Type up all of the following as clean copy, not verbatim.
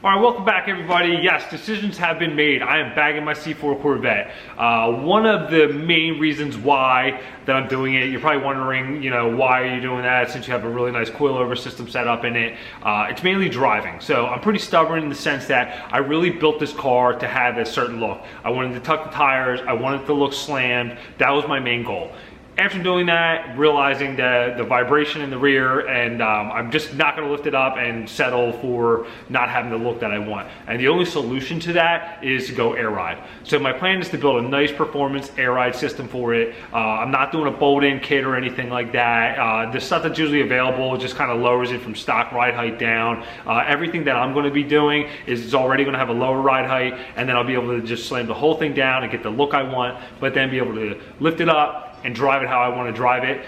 All right, welcome back everybody. Yes, decisions have been made. I am bagging my C4 Corvette. One of the main reasons why that I'm doing it, you're probably wondering, why are you doing that since you have a really nice coilover system set up in it. It's mainly driving. So I'm pretty stubborn in the sense that I really built this car to have a certain look. I wanted to tuck the tires, I wanted it to look slammed. That was my main goal. After doing that, realizing the vibration in the rear, and I'm just not gonna lift it up and settle for not having the look that I want. And the only solution to that is to go air ride. So my plan is to build a nice performance air ride system for it. I'm not doing a bolt-in kit or anything like that. The stuff that's usually available just kind of lowers it from stock ride height down. Everything that I'm gonna be doing is already gonna have a lower ride height, and then I'll be able to just slam the whole thing down and get the look I want, but then be able to lift it up and drive it how I want to drive it,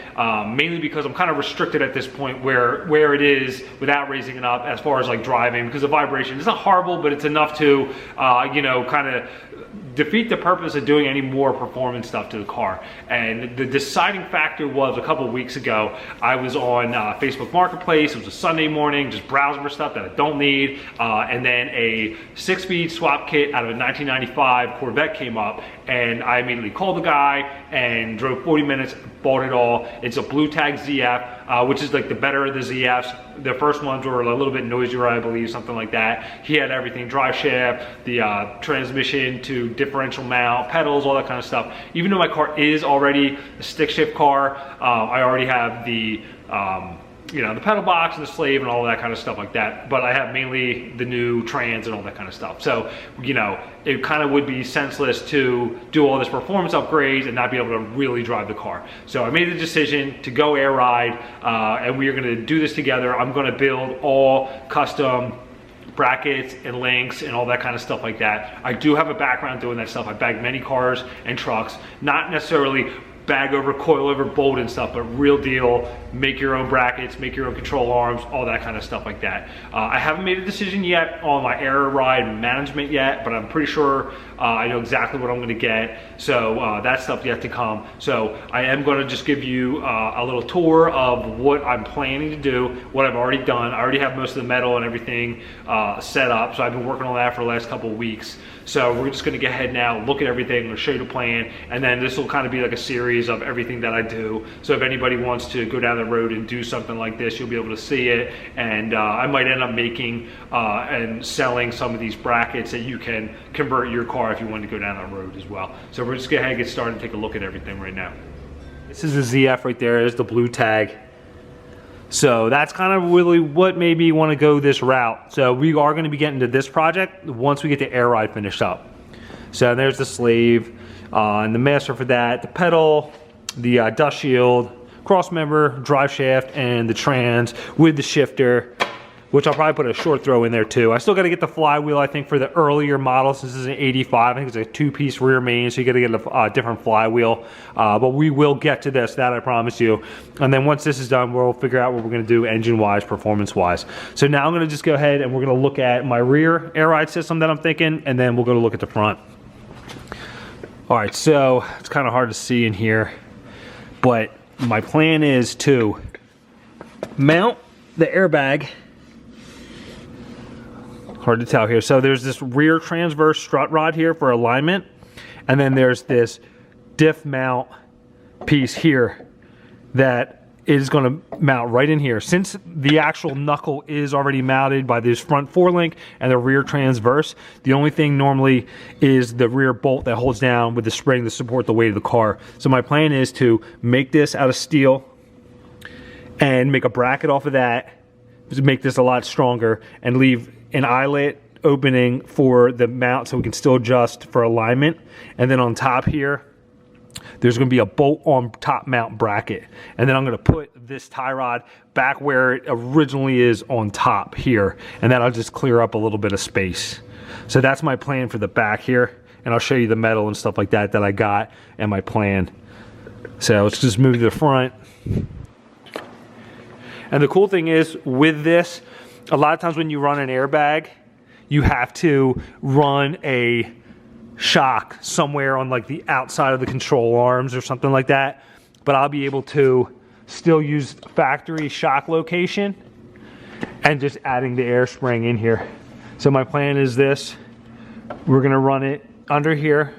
mainly because I'm kind of restricted at this point where it is without raising it up as far as like driving, because the vibration is not horrible, but it's enough to kind of defeat the purpose of doing any more performance stuff to the car. And the deciding factor was a couple weeks ago, I was on Facebook Marketplace. It was a Sunday morning, just browsing for stuff that I don't need, and then a 6-speed swap kit out of a 1995 Corvette came up, and I immediately called the guy and drove 40 minutes, bought it all. It's a blue tag ZF, which is like the better of the ZFs. The first ones were a little bit noisier, I believe, something like that. He had everything, drive shaft, the transmission to differential mount, pedals, all that kind of stuff. Even though my car is already a stick shift car, I already have the the pedal box and the slave and all that kind of stuff like that, but I have mainly the new trans and all that kind of stuff. So, it kind of would be senseless to do all this performance upgrades and not be able to really drive the car. So I made the decision to go air ride, and we are gonna do this together. I'm gonna build all custom brackets and links and all that kind of stuff like that. I do have a background doing that stuff. I bagged many cars and trucks, not necessarily bag over, coilover, bolt and stuff, but real deal, make your own brackets, make your own control arms, all that kind of stuff like that. I haven't made a decision yet on my air ride management yet, but I'm pretty sure I know exactly what I'm gonna get. So that stuff yet to come. So I am gonna just give you a little tour of what I'm planning to do, what I've already done. I already have most of the metal and everything set up, so I've been working on that for the last couple of weeks. So we're just gonna get ahead now, look at everything, I'm gonna show you the plan, and then this will kind of be like a series of everything that I do. So if anybody wants to go down the road and do something like this, you'll be able to see it. And I might end up making and selling some of these brackets that you can convert your car if you want to go down that road as well. So we're just gonna go ahead and get started and take a look at everything right now. This is the ZF right there, there's the blue tag. So that's kind of really what made me want to go this route. So we are going to be getting to this project once we get the air ride finished up. So there's the sleeve and the master for that, the pedal, the dust shield, cross member, drive shaft, and the trans with the shifter, which I'll probably put a short throw in there too. I still got to get the flywheel, I think, for the earlier model. Since this is an 85, I think it's a 2-piece rear main, so you got to get a different flywheel. But we will get to this, that I promise you. And then once this is done, we'll figure out what we're going to do engine-wise, performance-wise. So now I'm going to just go ahead and we're going to look at my rear air ride system that I'm thinking, and then we'll go to look at the front. All right, so it's kind of hard to see in here, but my plan is to mount the airbag. Hard to tell here. So there's this rear transverse strut rod here for alignment, and then there's this diff mount piece here that is going to mount right in here. Since the actual knuckle is already mounted by this front 4-link and the rear transverse, the only thing normally is the rear bolt that holds down with the spring to support the weight of the car. So my plan is to make this out of steel and make a bracket off of that to make this a lot stronger, and leave an eyelet opening for the mount so we can still adjust for alignment. And then on top here, there's going to be a bolt on top mount bracket, and then I'm going to put this tie rod back where it originally is on top here, and that'll just clear up a little bit of space. So that's my plan for the back here, and I'll show you the metal and stuff like that that I got and my plan. So let's just move to the front. And the cool thing is with this, a lot of times when you run an airbag, you have to run a shock somewhere on like the outside of the control arms or something like that. But I'll be able to still use factory shock location and just adding the air spring in here. So my plan is this. We're gonna run it under here,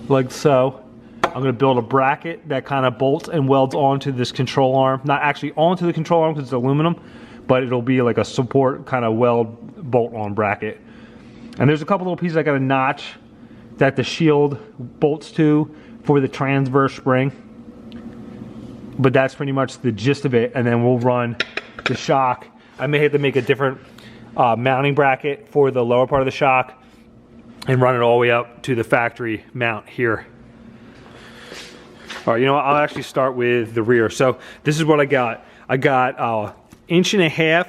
like so. I'm gonna build a bracket that kind of bolts and welds onto this control arm. Not actually onto the control arm because it's aluminum, but it'll be like a support kind of weld bolt on bracket. And there's a couple little pieces I gotta notch that the shield bolts to for the transverse spring. But that's pretty much the gist of it. And then we'll run the shock. I may have to make a different mounting bracket for the lower part of the shock and run it all the way up to the factory mount here. All right, you know what? I'll actually start with the rear. So this is what I got. I got 1.5 inches. I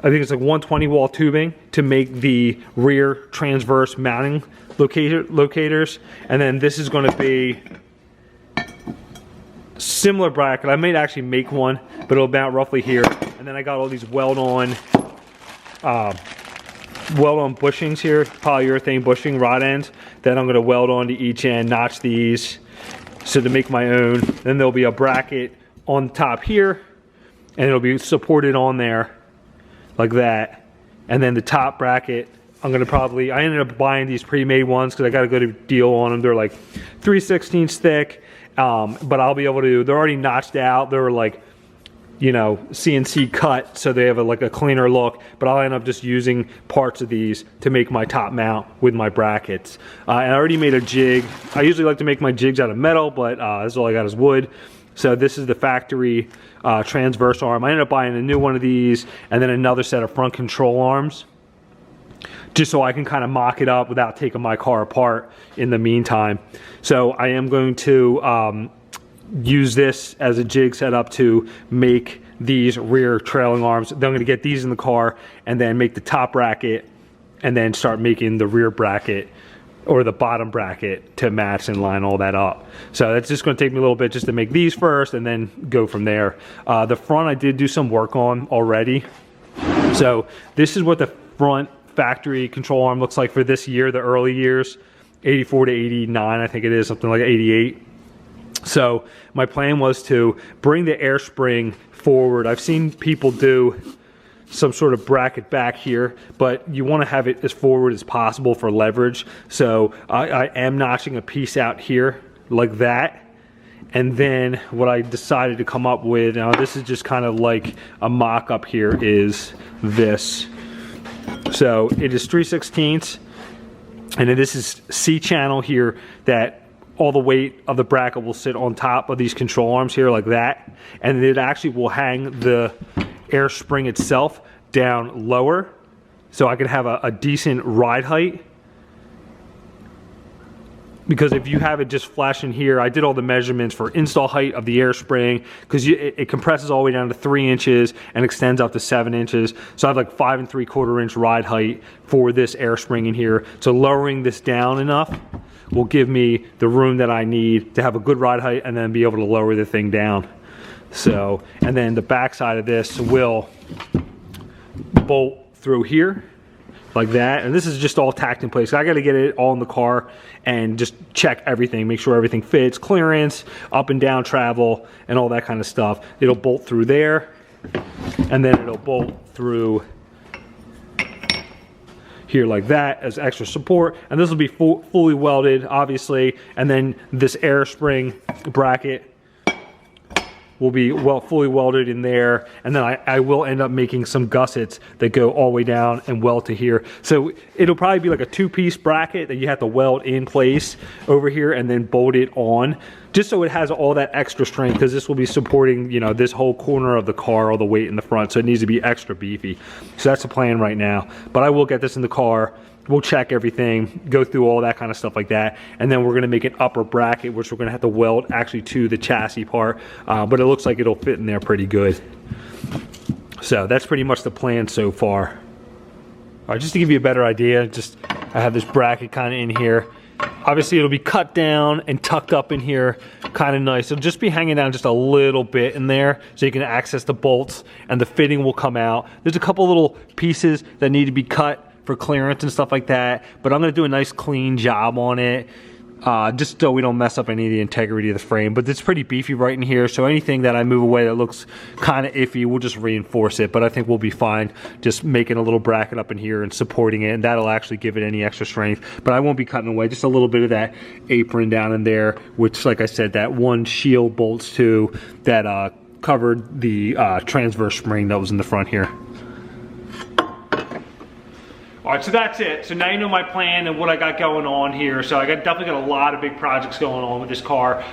think it's like 120 wall tubing to make the rear transverse mounting locators. And then this is going to be similar bracket. I might actually make one, but it'll mount roughly here. And then I got all these weld-on bushings here, polyurethane bushing rod ends that I'm going to weld onto each end, notch these, so to make my own. Then there'll be a bracket on top here, and it'll be supported on there like that. And then the top bracket, I'm gonna probably, I ended up buying these pre-made ones because I got a good deal on them. They're like 3/16 thick, but I'll be able to, they're already notched out. They're like, you know, CNC cut, so they have like a cleaner look, but I'll end up just using parts of these to make my top mount with my brackets. And I already made a jig. I usually like to make my jigs out of metal, but that's all I got is wood. So this is the factory transverse arm. I ended up buying a new one of these and then another set of front control arms, just so I can kind of mock it up without taking my car apart in the meantime. So I am going to use this as a jig setup to make these rear trailing arms. Then I'm going to get these in the car and then make the top bracket and then start making the rear bracket or the bottom bracket to match and line all that up. So that's just going to take me a little bit just to make these first and then go from there. The front I did do some work on already. So this is what the front factory control arm looks like for this year, the early years, 84 to 89, I think it is, something like 88. So my plan was to bring the air spring forward. I've seen people do some sort of bracket back here, but you want to have it as forward as possible for leverage. So I am notching a piece out here like that. And then what I decided to come up with, now this is just kind of like a mock-up here, is this. So it is 3/16, and then this is C-channel here that all the weight of the bracket will sit on top of these control arms here like that. And it actually will hang the air spring itself down lower so I can have a decent ride height. Because if you have it just flashing here, I did all the measurements for install height of the air spring because it compresses all the way down to 3 inches and extends up to 7 inches. So I have like 5 3/4 inch ride height for this air spring in here. So lowering this down enough will give me the room that I need to have a good ride height and then be able to lower the thing down. So, and then the back side of this will bolt through here like that. And this is just all tacked in place. I got to get it all in the car and just check everything, make sure everything fits, clearance, up and down travel, and all that kind of stuff. It'll bolt through there, and then it'll bolt through here like that as extra support, and this will be fully welded obviously, and then this air spring bracket will be fully welded in there, and then I will end up making some gussets that go all the way down and weld to here. So it'll probably be like a 2-piece bracket that you have to weld in place over here and then bolt it on, just so it has all that extra strength, because this will be supporting, you know, this whole corner of the car, all the weight in the front, so it needs to be extra beefy. So that's the plan right now, but I will get this in the car. We'll check everything, go through all that kind of stuff like that, and then we're going to make an upper bracket, which we're going to have to weld actually to the chassis part, but it looks like it'll fit in there pretty good. So that's pretty much the plan so far. All right, just to give you a better idea, I have this bracket kind of in here. Obviously it'll be cut down and tucked up in here, kind of nice. It'll just be hanging down just a little bit in there so you can access the bolts, and the fitting will come out. There's a couple little pieces that need to be cut for clearance and stuff like that, but I'm going to do a nice clean job on it. just so we don't mess up any of the integrity of the frame. But it's pretty beefy right in here, so anything that I move away that looks kind of iffy, we'll just reinforce it. But I think we'll be fine just making a little bracket up in here and supporting it, and that'll actually give it any extra strength. But I won't be cutting away, just a little bit of that apron down in there, which, like I said, that one shield bolts to that covered the transverse spring that was in the front here. All right, so that's it. So now you know my plan and what I got going on here. So I definitely got a lot of big projects going on with this car.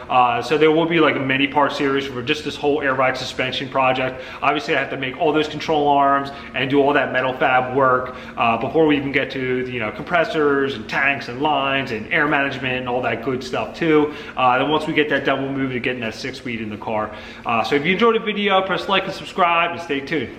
So there will be like a mini part series for just this whole air ride suspension project. Obviously I have to make all those control arms and do all that metal fab work before we even get to the, compressors and tanks and lines and air management and all that good stuff too. Then once we get that done, we'll move to getting that 6-speed in the car. So if you enjoyed the video, press like and subscribe and stay tuned.